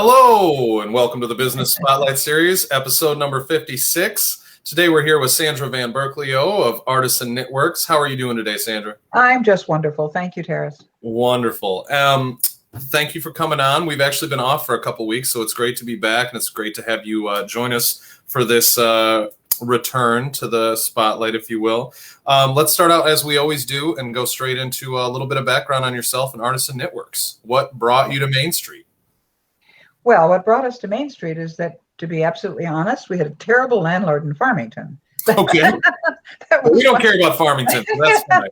Hello, and welcome to the Business Spotlight Series, episode number 56. Today we're here with Sandra VanBurkleo of Artisan Knitworks. How are you doing today, Sandra? I'm just wonderful. Thank you, Terrace. Wonderful. Thank you for coming on. We've actually been off for a couple weeks, so it's great to be back, and it's great to have you join us for this return to the spotlight, if you will. Let's start out as we always do and go straight into a little bit of background on yourself and Artisan Knitworks. What brought you to Main Street? Well, what brought us to Main Street is that, to be absolutely honest, we had a terrible landlord in Farmington. Okay. We don't care about Farmington. So that's fine.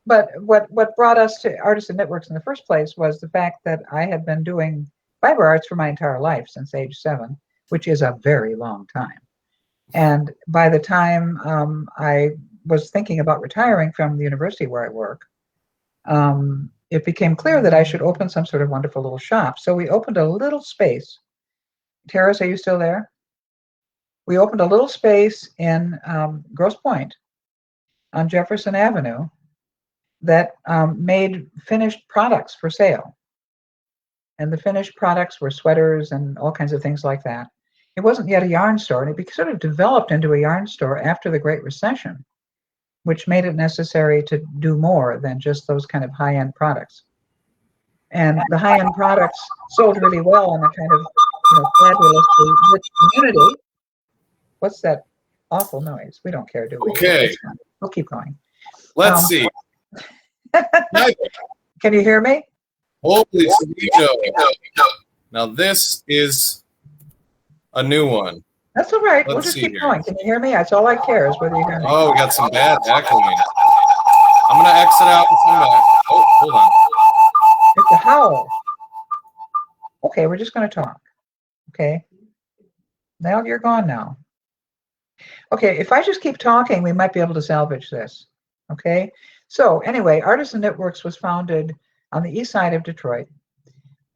But what brought us to Artisan Knitworks in the first place was the fact that I had been doing fiber arts for my entire life since age 7, which is a very long time. And by the time I was thinking about retiring from the university where I work, it became clear that I should open some sort of wonderful little shop. So we opened a little space. Terrace, are you still there? We opened a little space in Grosse Pointe on Jefferson Avenue that made finished products for sale. And the finished products were sweaters and all kinds of things like that. It wasn't yet a yarn store, and it sort of developed into a yarn store after the Great Recession, which made it necessary to do more than just those kind of high-end products. And the high-end products sold really well in a kind of fabulously rich community. What's that awful noise? We don't care, do we? Okay. We'll keep going. Let's see. Can you hear me? Holy Toledo. Now this is a new one. That's all right. We'll just keep going. Can you hear me? That's all I care is whether you hear me. Oh, we got some bad echoing. I'm going to exit out and come back. Oh, hold on. It's a howl. Okay, we're just going to talk. Okay. Now you're gone now. Okay, if I just keep talking, we might be able to salvage this. Okay. So anyway, Artisan Knitworks was founded on the east side of Detroit.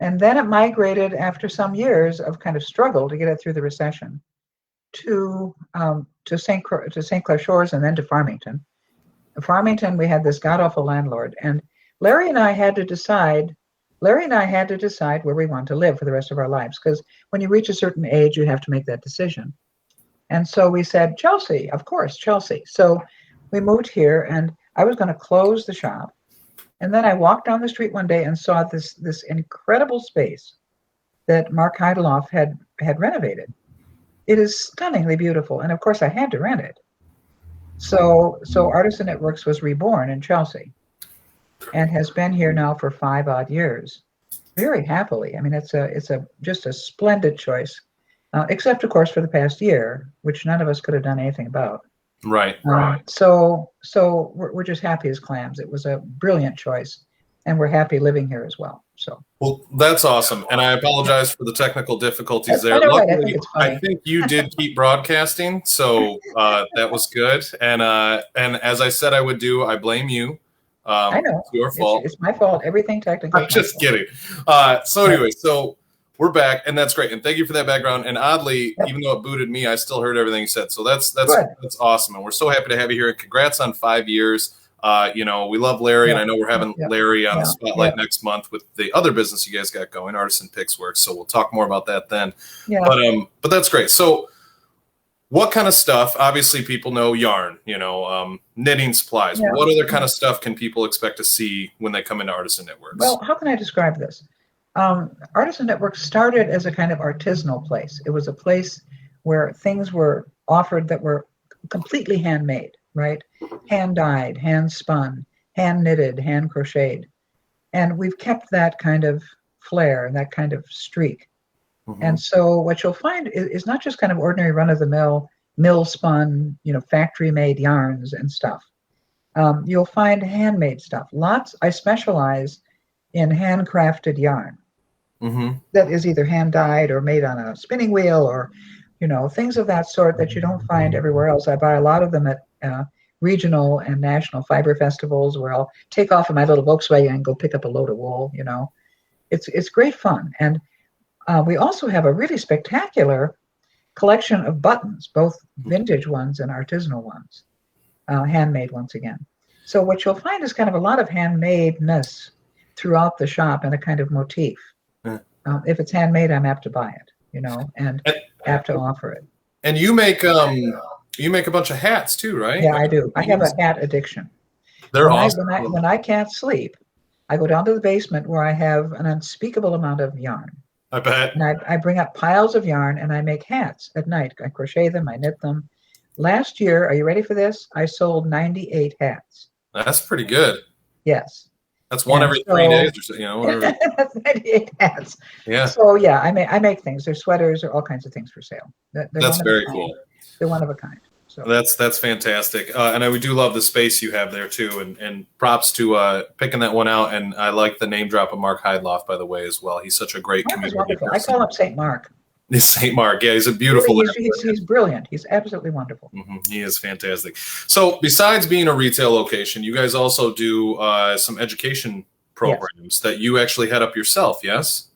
And then it migrated after some years of kind of struggle to get it through the recession to St. Clair Shores and then to Farmington. In Farmington, we had this god-awful landlord, and Larry and I had to decide where we want to live for the rest of our lives, because when you reach a certain age, you have to make that decision. And so we said, Chelsea, of course, Chelsea. So we moved here, and I was going to close the shop. And then I walked down the street one day and saw this incredible space that Mark Heideloff had renovated. It is stunningly beautiful, and of course I had to rent it. So Artisan Knitworks was reborn in Chelsea, and has been here now for 5 odd years, very happily. I mean, it's just a splendid choice, except of course for the past year, which none of us could have done anything about. Right. So we're just happy as clams. It was a brilliant choice, and we're happy living here as well. So. Well, that's awesome, and I apologize for the technical difficulties there. Luckily, I think you did keep broadcasting, so that was good. And as I said I would do, I blame you. I know. It's your fault. It's my fault. Everything technically. I'm just kidding. So anyway, so we're back, and that's great. And thank you for that background. And oddly, even though it booted me, I still heard everything you said. So that's awesome, and we're so happy to have you here. Congrats on 5 years. We love Larry, and I know we're having Larry on the spotlight next month with the other business you guys got going, Artisan Knitworks. So we'll talk more about that then. Yeah. But that's great. So what kind of stuff? Obviously, people know yarn. Knitting supplies. Yeah. What other kind of stuff can people expect to see when they come into Artisan Knitworks? Well, how can I describe this? Artisan Knitworks started as a kind of artisanal place. It was a place where things were offered that were completely handmade. Right? Hand dyed, hand spun, hand knitted, hand crocheted. And we've kept that kind of flair, that kind of streak. Mm-hmm. And so what you'll find is not just kind of ordinary run-of-the-mill, mill-spun, factory made yarns and stuff. You'll find handmade stuff. I specialize in handcrafted yarn. Mm-hmm. That is either hand dyed or made on a spinning wheel, or things of that sort that you don't find everywhere else. I buy a lot of them at regional and national fiber festivals, where I'll take off in my little Volkswagen and go pick up a load of wool. It's great fun. And we also have a really spectacular collection of buttons, both vintage ones and artisanal ones, handmade once again. So what you'll find is kind of a lot of handmadeness throughout the shop and a kind of motif. If it's handmade, I'm apt to buy it, and apt to offer it. And you make a bunch of hats too, right? Yeah, I do. I have a hat addiction. They're awesome. When I can't sleep, I go down to the basement where I have an unspeakable amount of yarn. I bet. And I bring up piles of yarn and I make hats at night. I crochet them, I knit them. Last year, are you ready for this? I sold 98 hats. That's pretty good. Yes. That's one every 3 days or so, whatever. That's 98 hats. Yeah. So yeah, I make things. There's sweaters or all kinds of things for sale. That's very cool. They're one of a kind. So that's fantastic. And we do love the space you have there too. And props to picking that one out. And I like the name drop of Mark Heidloff, by the way, as well. He's such a great community person. I call him St. Mark. St. Mark, yeah, he's a beautiful. He's brilliant. He's absolutely wonderful. Mm-hmm. He is fantastic. So besides being a retail location, you guys also do some education programs that you actually head up yourself, yes?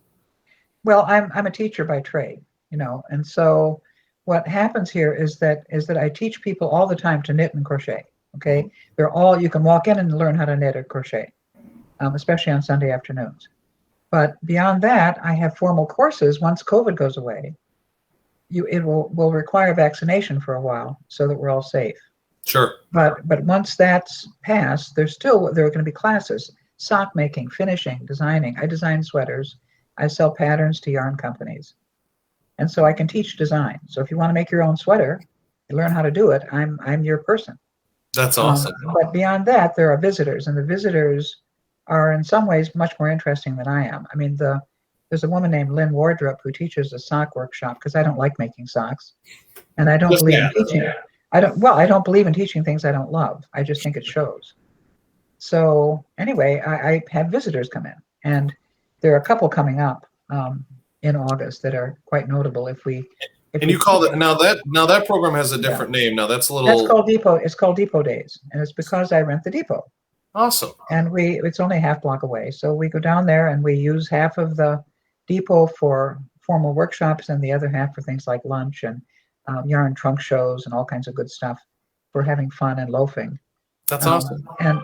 Well, I'm a teacher by trade, and so what happens here is that I teach people all the time to knit and crochet. Okay, you can walk in and learn how to knit or crochet, especially on Sunday afternoons. But beyond that, I have formal courses. Once COVID goes away, it will require vaccination for a while so that we're all safe. Sure. But once that's passed, there are going to be classes: sock making, finishing, designing. I design sweaters. I sell patterns to yarn companies, and so I can teach design. So if you want to make your own sweater, you learn how to do it. I'm your person. That's awesome. But beyond that, there are visitors, and the visitors are in some ways much more interesting than I am. I mean, there's a woman named Lynn Wardrop who teaches a sock workshop because I don't like making socks, and I don't believe in teaching. I don't believe in teaching things I don't love. I just think it shows. So anyway, I have visitors come in, and there are a couple coming up in August that are quite notable. And you call it now that program has a different name. Now that's called Depot. It's called Depot Days, and it's because I rent the depot. Awesome. And it's only a half block away. So we go down there and we use half of the depot for formal workshops and the other half for things like lunch and yarn trunk shows and all kinds of good stuff for having fun and loafing. That's awesome. And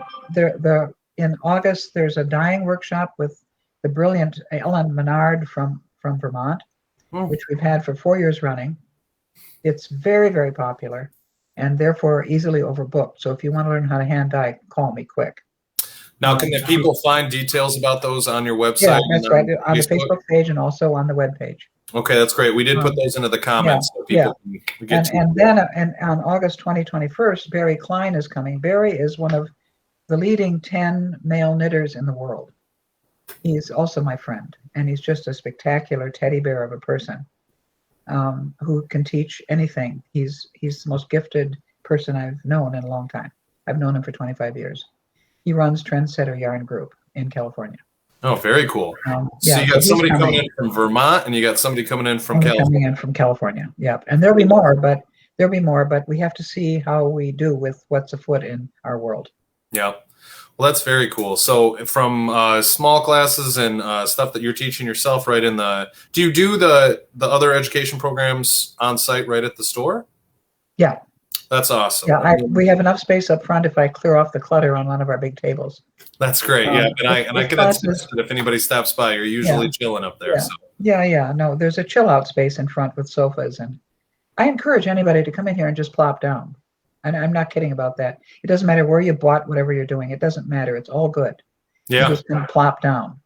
in August, there's a dyeing workshop with the brilliant Ellen Menard from Vermont, which we've had for 4 years running. It's very, very popular, and therefore easily overbooked. So if you want to learn how to hand dye, call me quick. Now, can the people find details about those on your website? Yeah, that's right. On the Facebook page and also on the web page. Okay, that's great. We did put those into the comments so people can get to and then on August 2021, Barry Klein is coming. Barry is one of the leading 10 male knitters in the world. He's also my friend, and he's just a spectacular teddy bear of a person. Who can teach anything. He's the most gifted person I've known in a long time. I've known him for 25 years. He runs Trendsetter Yarn Group in California. Oh, very cool. So you got somebody coming in from Vermont, and you got somebody coming in from California. Coming in from California, yep. And there'll be more, but we have to see how we do with what's afoot in our world. Yeah. Well, that's very cool. So from small classes and stuff that you're teaching yourself do you do the other education programs on site right at the store? Yeah. That's awesome. Yeah, we have enough space up front if I clear off the clutter on one of our big tables. That's great. Yeah, and I can insist that if anybody stops by, you're usually chilling up there. Yeah. So. Yeah. No, there's a chill out space in front with sofas, and I encourage anybody to come in here and just plop down. And I'm not kidding about that. It doesn't matter where you bought whatever you're doing. It doesn't matter. It's all good. Yeah. You just can plop down.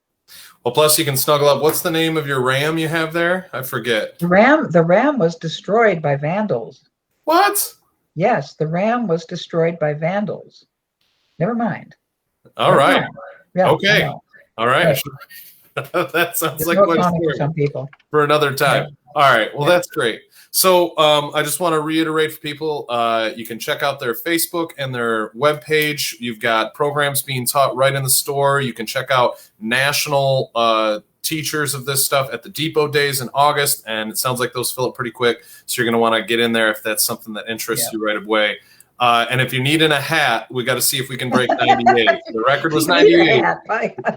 Well, plus you can snuggle up. What's the name of your ram you have there? I forget. The ram was destroyed by vandals. What? Yes, the ram was destroyed by vandals. Never mind. All right. Yeah, okay. All right. That sounds like quite a story for some people. For another time. Yeah. All right. Well, that's great. So I just want to reiterate for people, you can check out their Facebook and their webpage. You've got programs being taught right in the store. You can check out national teachers of this stuff at the Depot Days in August, and it sounds like those fill up pretty quick. So you're going to want to get in there if that's something that interests you right away. And if you're needing a hat, we got to see if we can break 98. The record was 98.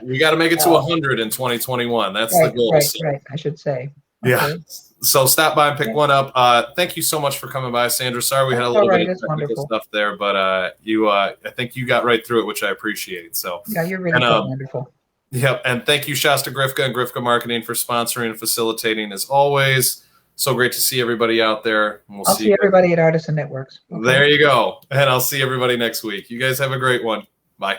We got to make it to 100 in 2021. That's the goal. Right, I should say. Okay. Yeah. So stop by and pick one up. Thank you so much for coming by, Sandra. Sorry we had a little bit of technical stuff there, but I think you got right through it, which I appreciate. So yeah, you're really wonderful. Yep. And thank you, Shasta Grifka and Grifka Marketing, for sponsoring and facilitating as always. So great to see everybody out there. And I'll see everybody at Artisan Knitworks. Okay. There you go. And I'll see everybody next week. You guys have a great one. Bye.